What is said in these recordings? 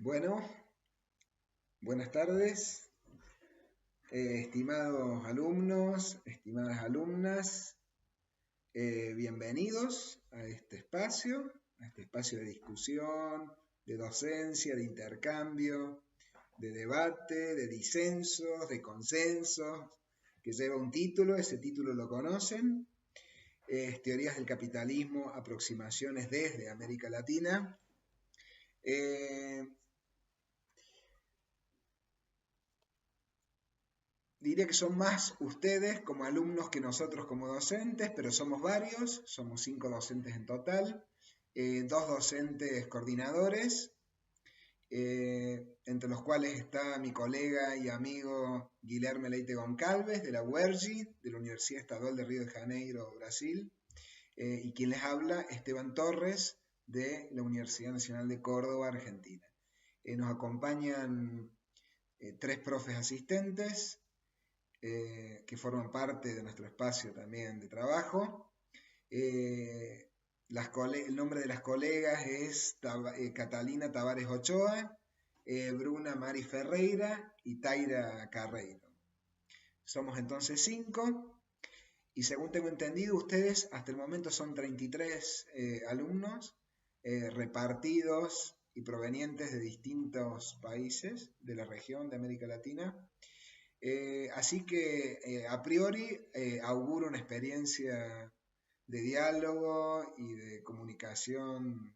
Bueno, buenas tardes, estimados alumnos, estimadas alumnas, bienvenidos a este espacio de discusión, de docencia, de intercambio, de debate, de disensos, de consensos, que lleva un título, ese título lo conocen, Teorías del capitalismo, aproximaciones desde América Latina. Diría que son más ustedes como alumnos que nosotros como docentes, pero somos varios, somos 5 docentes en total, 2 docentes coordinadores, entre los cuales está mi colega y amigo Guilherme Leite Goncalves de la UERJ, de la Universidad Estadual de Río de Janeiro, Brasil, y quien les habla, Esteban Torres, de la Universidad Nacional de Córdoba, Argentina. Nos acompañan 3 profes asistentes, que forman parte de nuestro espacio también de trabajo. El nombre de las colegas es Catalina Tavares Ochoa, Bruna Mari Ferreira y Taira Carreiro. Somos entonces 5 y según tengo entendido ustedes hasta el momento son 33 alumnos repartidos y provenientes de distintos países de la región de América Latina. Así que a priori auguro una experiencia de diálogo y de comunicación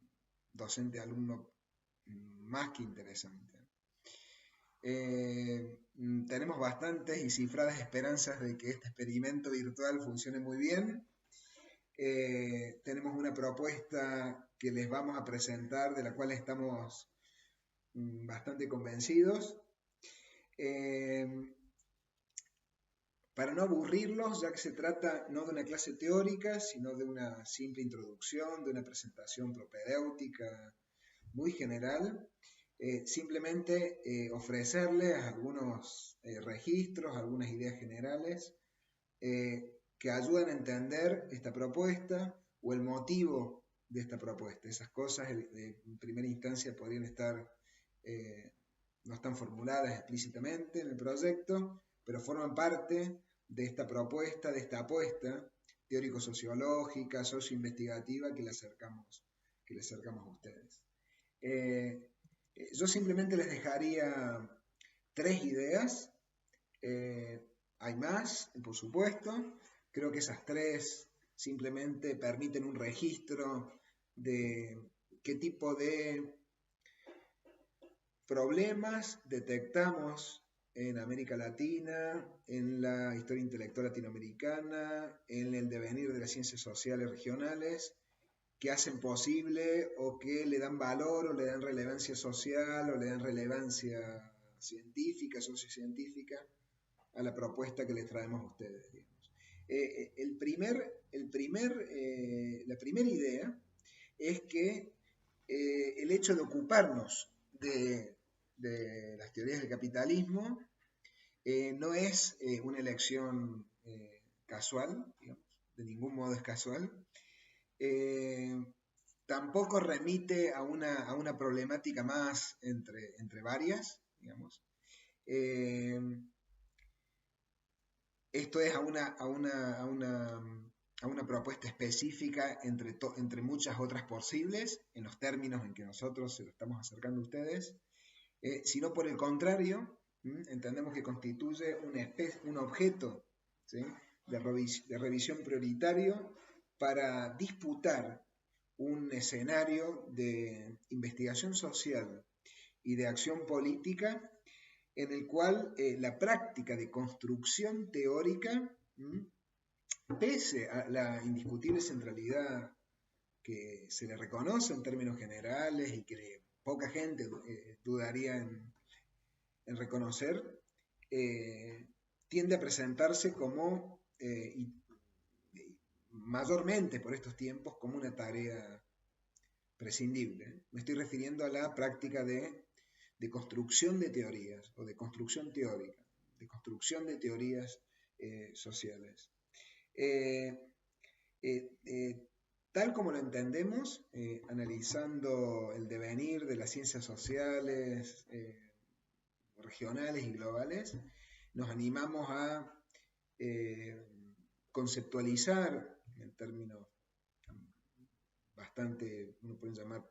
docente-alumno más que interesante. Tenemos bastantes y cifradas esperanzas de que este experimento virtual funcione muy bien. Tenemos una propuesta que les vamos a presentar, de la cual estamos bastante convencidos. Para no aburrirlos, ya que se trata no de una clase teórica, sino de una simple introducción, de una presentación propedéutica muy general, simplemente ofrecerles algunos registros, algunas ideas generales que ayuden a entender esta propuesta o el motivo de esta propuesta. Esas cosas en primera instancia podrían estar, no están formuladas explícitamente en el proyecto, pero forman parte de esta propuesta, de esta apuesta teórico-sociológica, socio-investigativa que le acercamos a ustedes. Yo simplemente les dejaría 3 ideas. Hay más, por supuesto. Creo que esas 3 simplemente permiten un registro de qué tipo de problemas detectamos en América Latina, en la historia intelectual latinoamericana, en el devenir de las ciencias sociales regionales, que hacen posible o que le dan valor o le dan relevancia social o le dan relevancia científica, sociocientífica a la propuesta que les traemos a ustedes, digamos. La primera idea es que el hecho de ocuparnos de las teorías del capitalismo no es una elección casual, digamos, de ningún modo es casual. Tampoco remite a una problemática más entre varias, digamos. Esto es a una propuesta específica entre muchas otras posibles, en los términos en que nosotros se lo estamos acercando a ustedes, sino por el contrario, entendemos que constituye un objeto, ¿sí?, de revisión prioritario para disputar un escenario de investigación social y de acción política en el cual la práctica de construcción teórica, pese a la indiscutible centralidad que se le reconoce en términos generales y que poca gente dudaría en reconocer, tiende a presentarse como, mayormente por estos tiempos, como una tarea prescindible. Me estoy refiriendo a la práctica de construcción de teorías o de construcción teórica, de construcción de teorías sociales. tal como lo entendemos, analizando el devenir de las ciencias sociales, regionales y globales, nos animamos a conceptualizar en términos bastante, uno puede llamar,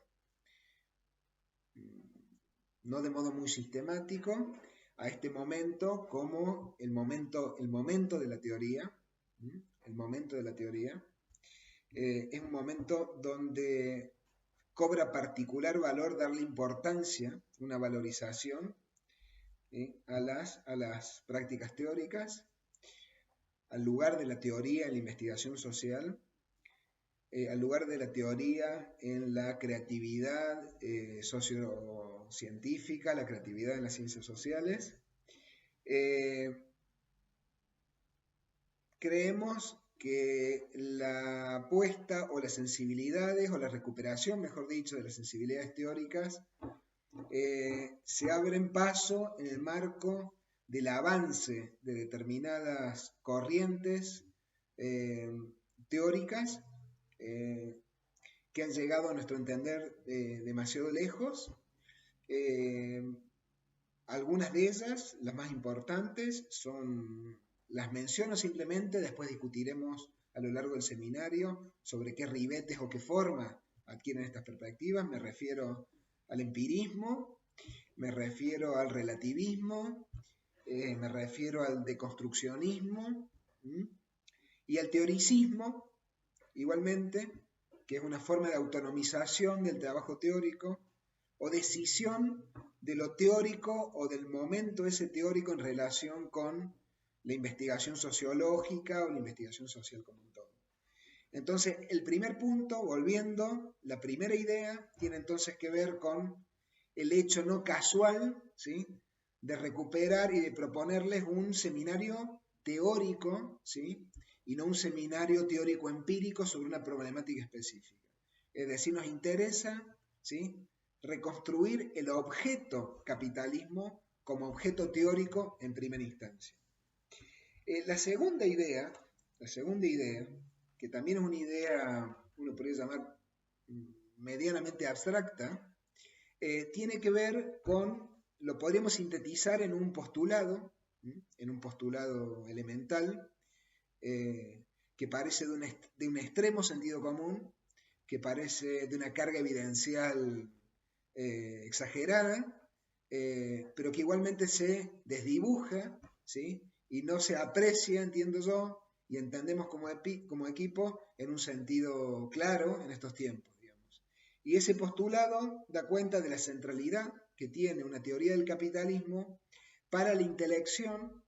no de modo muy sistemático, a este momento como el momento de la teoría. El momento de la teoría es un momento donde cobra particular valor darle importancia, una valorización a las prácticas teóricas, al lugar de la teoría en la investigación social, al lugar de la teoría en la creatividad sociocientífica, la creatividad en las ciencias sociales. Creemos que la apuesta o las sensibilidades, o la recuperación, mejor dicho, de las sensibilidades teóricas, se abren paso en el marco del avance de determinadas corrientes teóricas que han llegado a nuestro entender demasiado lejos. Algunas de ellas, las más importantes, las menciono simplemente, después discutiremos a lo largo del seminario sobre qué ribetes o qué forma adquieren estas perspectivas. Me refiero al empirismo, me refiero al relativismo, me refiero al deconstruccionismo y al teoricismo, igualmente, que es una forma de autonomización del trabajo teórico o decisión de lo teórico o del momento ese teórico en relación con la investigación sociológica o la investigación social como un todo. Entonces, el primer punto, volviendo, la primera idea tiene entonces que ver con el hecho no casual, ¿sí?, de recuperar y de proponerles un seminario teórico, ¿sí?, y no un seminario teórico empírico sobre una problemática específica. Es decir, nos interesa, ¿sí?, reconstruir el objeto capitalismo como objeto teórico en primera instancia. La segunda idea, que también es una idea, uno podría llamar medianamente abstracta, tiene que ver con, lo podríamos sintetizar en un postulado elemental, que parece de un extremo sentido común, que parece de una carga evidencial exagerada, pero que igualmente se desdibuja, ¿sí?, y no se aprecia, entiendo yo, y entendemos como equipo en un sentido claro en estos tiempos, digamos. Y ese postulado da cuenta de la centralidad que tiene una teoría del capitalismo para la intelección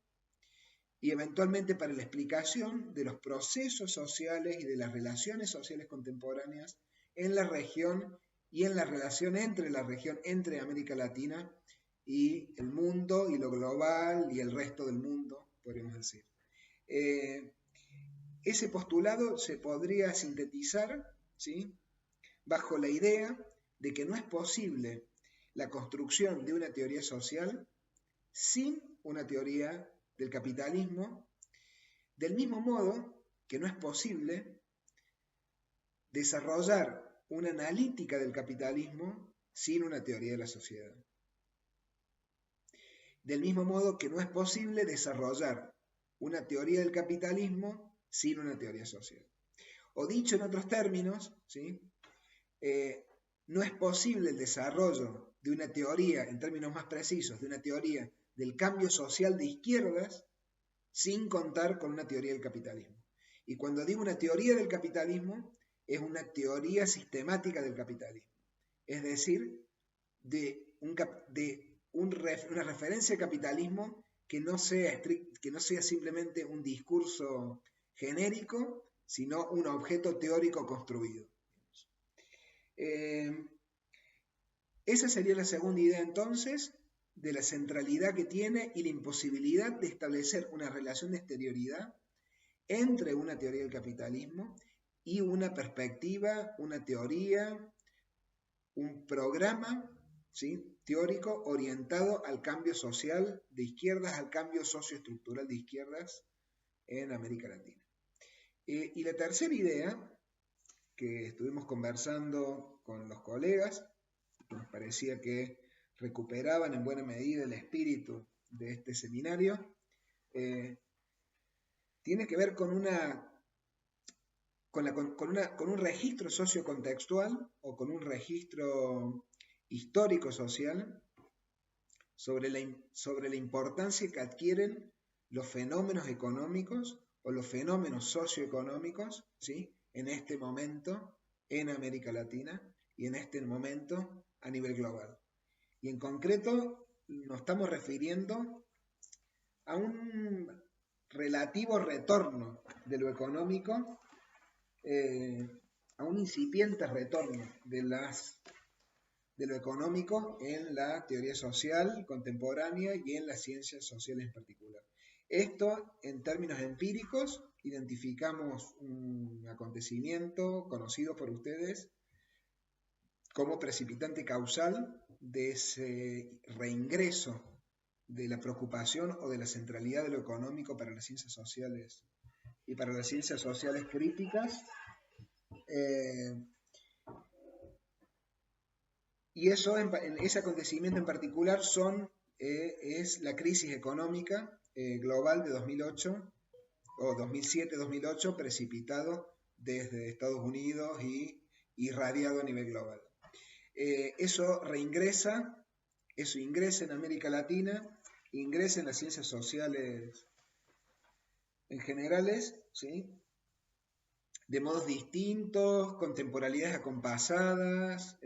y eventualmente para la explicación de los procesos sociales y de las relaciones sociales contemporáneas en la región y en la relación entre América Latina y el mundo y lo global y el resto del mundo, podríamos decir. Ese postulado se podría sintetizar, ¿sí?, bajo la idea de que no es posible la construcción de una teoría social sin una teoría del capitalismo, del mismo modo que no es posible desarrollar una analítica del capitalismo sin una teoría de la sociedad. Del mismo modo que no es posible desarrollar una teoría del capitalismo sin una teoría social. O dicho en otros términos, ¿sí?, no es posible el desarrollo de una teoría, en términos más precisos, de una teoría del cambio social de izquierdas sin contar con una teoría del capitalismo. Y cuando digo una teoría del capitalismo, es una teoría sistemática del capitalismo. Es decir, una referencia al capitalismo que no sea simplemente un discurso genérico, sino un objeto teórico construido. Esa sería la segunda idea entonces, de la centralidad que tiene y la imposibilidad de establecer una relación de exterioridad entre una teoría del capitalismo y una perspectiva, una teoría, un programa, ¿sí?, teórico orientado al cambio social de izquierdas, al cambio socioestructural de izquierdas en América Latina. Y la tercera idea que estuvimos conversando con los colegas, que nos parecía que recuperaban en buena medida el espíritu de este seminario, tiene que ver con un registro sociocontextual o con un registro histórico-social sobre la importancia que adquieren los fenómenos económicos o los fenómenos socioeconómicos, ¿sí?, en este momento en América Latina y en este momento a nivel global. Y en concreto nos estamos refiriendo a un relativo retorno de lo económico, a un incipiente retorno de lo económico en la teoría social contemporánea y en las ciencias sociales en particular. Esto, en términos empíricos, identificamos un acontecimiento conocido por ustedes como precipitante causal de ese reingreso de la preocupación o de la centralidad de lo económico para las ciencias sociales y para las ciencias sociales críticas. Y eso, ese acontecimiento en particular es la crisis económica global de 2008 o 2007-2008, precipitado desde Estados Unidos y irradiado a nivel global. Eso ingresa en América Latina, ingresa en las ciencias sociales en generales, ¿sí?, de modos distintos, con temporalidades acompasadas,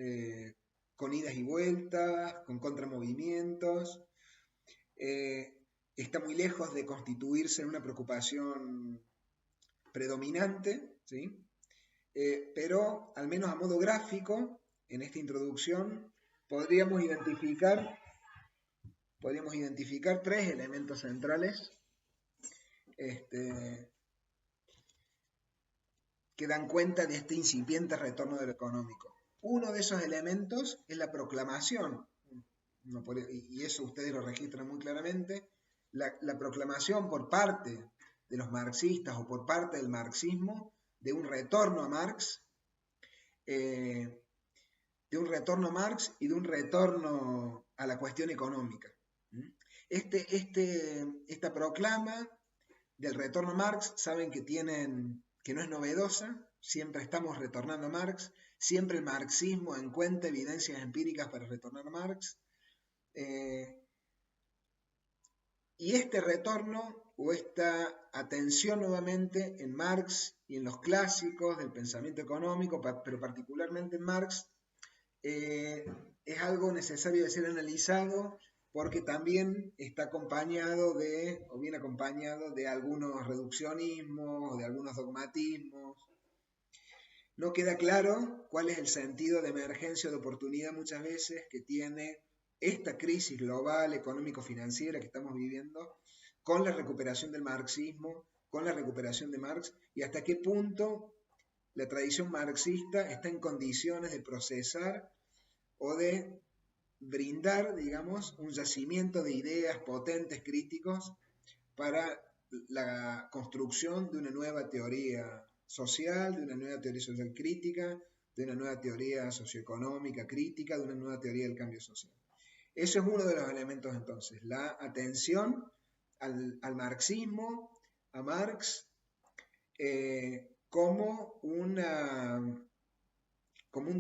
con idas y vueltas, con contramovimientos. Está muy lejos de constituirse en una preocupación predominante, ¿sí?, pero al menos a modo gráfico, en esta introducción, podríamos identificar tres elementos centrales que dan cuenta de este incipiente retorno de lo económico. Uno de esos elementos es la proclamación, y eso ustedes lo registran muy claramente, la proclamación por parte de los marxistas o por parte del marxismo de un retorno a Marx, y de un retorno a la cuestión económica. Esta proclama del retorno a Marx, saben que no es novedosa, siempre estamos retornando a Marx, siempre el marxismo encuentra evidencias empíricas para retornar a Marx, y este retorno o esta atención nuevamente en Marx y en los clásicos del pensamiento económico, pero particularmente en Marx, es algo necesario de ser analizado porque también está acompañado viene acompañado de algunos reduccionismos, de algunos dogmatismos. No queda claro cuál es el sentido de emergencia o de oportunidad muchas veces que tiene esta crisis global económico-financiera que estamos viviendo con la recuperación del marxismo, con la recuperación de Marx, y hasta qué punto la tradición marxista está en condiciones de procesar o de brindar, digamos, un yacimiento de ideas potentes, críticos, para la construcción de una nueva teoría social, de una nueva teoría social crítica, de una nueva teoría socioeconómica crítica, de una nueva teoría del cambio social. Eso es uno de los elementos entonces, la atención al marxismo, a Marx, como un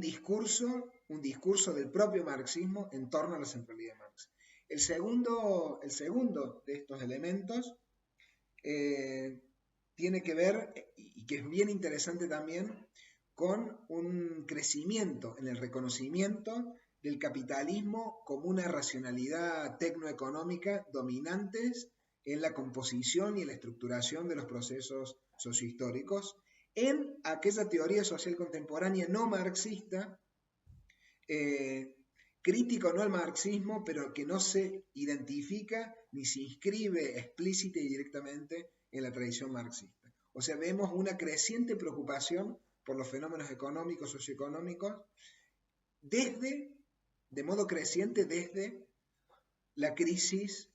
discurso del propio marxismo en torno a la centralidad de Marx. El segundo de estos elementos tiene que ver, y que es bien interesante también, con un crecimiento en el reconocimiento del capitalismo como una racionalidad tecnoeconómica dominantes en la composición y en la estructuración de los procesos sociohistóricos, en aquella teoría social contemporánea no marxista, crítico no al marxismo, pero que no se identifica ni se inscribe explícita y directamente en la tradición marxista. O sea, vemos una creciente preocupación por los fenómenos económicos, socioeconómicos, de modo creciente desde la crisis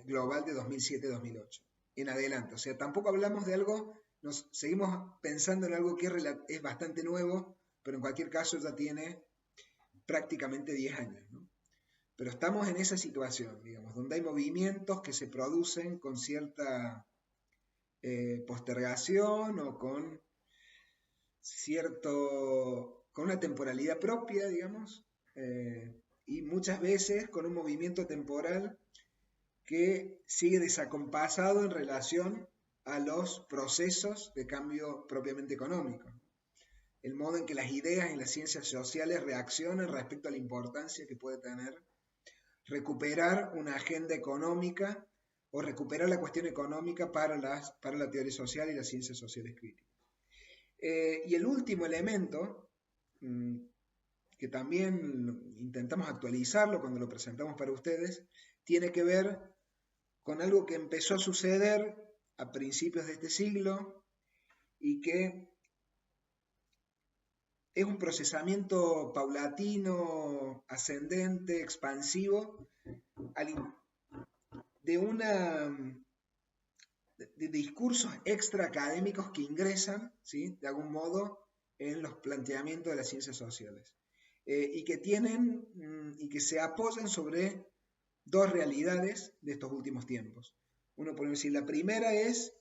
global de 2007-2008 en adelante. O sea, tampoco hablamos de algo nos seguimos pensando en algo que es bastante nuevo, pero en cualquier caso ya tiene prácticamente 10 años, ¿no? Pero estamos en esa situación, digamos, donde hay movimientos que se producen con cierta postergación o con con una temporalidad propia, digamos, y muchas veces con un movimiento temporal que sigue desacompasado en relación a los procesos de cambio propiamente económico. El modo en que las ideas y las ciencias sociales reaccionan respecto a la importancia que puede tener recuperar una agenda económica o recuperar la cuestión económica para la teoría social y las ciencias sociales críticas. Y el último elemento, que también intentamos actualizarlo cuando lo presentamos para ustedes, tiene que ver con algo que empezó a suceder a principios de este siglo y que es un procesamiento paulatino, ascendente, expansivo, de discursos extraacadémicos que ingresan, ¿sí?, de algún modo en los planteamientos de las ciencias sociales y que se apoyan sobre dos realidades de estos últimos tiempos. Uno puede decir, la primera es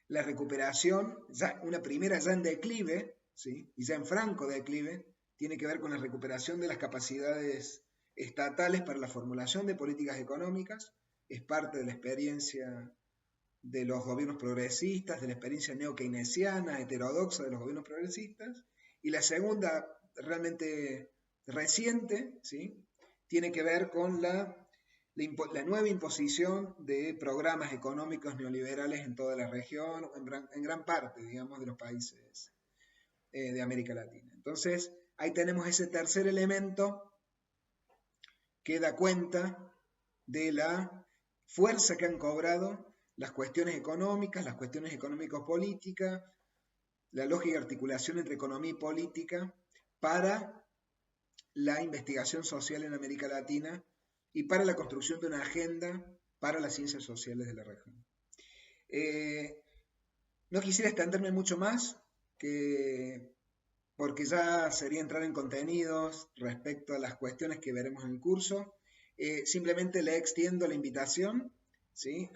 la recuperación, una primera ya en declive, ¿sí?, y ya en franco declive, tiene que ver con la recuperación de las capacidades estatales para la formulación de políticas económicas, es parte de la experiencia de los gobiernos progresistas, de la experiencia neo-keynesiana, heterodoxa de los gobiernos progresistas, y la segunda, realmente reciente, ¿sí?, tiene que ver con la nueva imposición de programas económicos neoliberales en toda la región, en gran parte, digamos, de los países de América Latina. Entonces, ahí tenemos ese tercer elemento que da cuenta de la fuerza que han cobrado las cuestiones económicas, las cuestiones económico-políticas, la lógica de articulación entre economía y política para la investigación social en América Latina y para la construcción de una agenda para las ciencias sociales de la región. No quisiera extenderme mucho más, porque ya sería entrar en contenidos respecto a las cuestiones que veremos en el curso. Simplemente le extiendo la invitación, ¿sí?,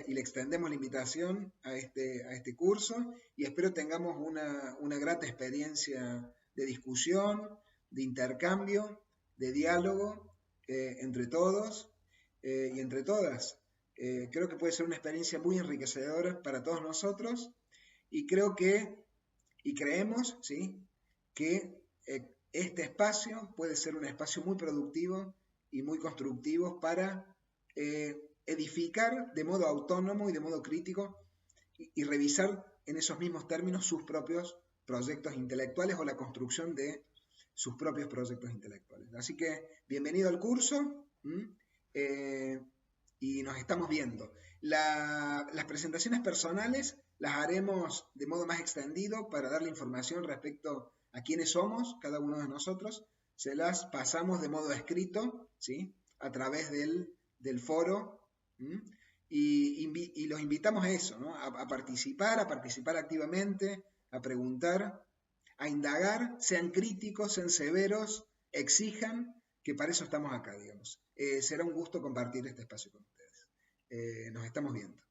y le extendemos la invitación a este curso y espero tengamos una grata experiencia de discusión, de intercambio, de diálogo entre todos y entre todas. Creo que puede ser una experiencia muy enriquecedora para todos nosotros y creemos, ¿sí?, que este espacio puede ser un espacio muy productivo y muy constructivo para edificar de modo autónomo y de modo crítico y revisar en esos mismos términos sus propios proyectos intelectuales o la construcción de sus propios proyectos intelectuales. Así que bienvenido al curso y nos estamos viendo. Las presentaciones personales las haremos de modo más extendido para darle información respecto a quiénes somos, cada uno de nosotros. Se las pasamos de modo escrito, ¿sí?, a través del foro, y los invitamos a eso, ¿no?, a participar activamente, a preguntar, a indagar, sean críticos, sean severos, exijan, que para eso estamos acá, digamos. Será un gusto compartir este espacio con ustedes. Nos estamos viendo.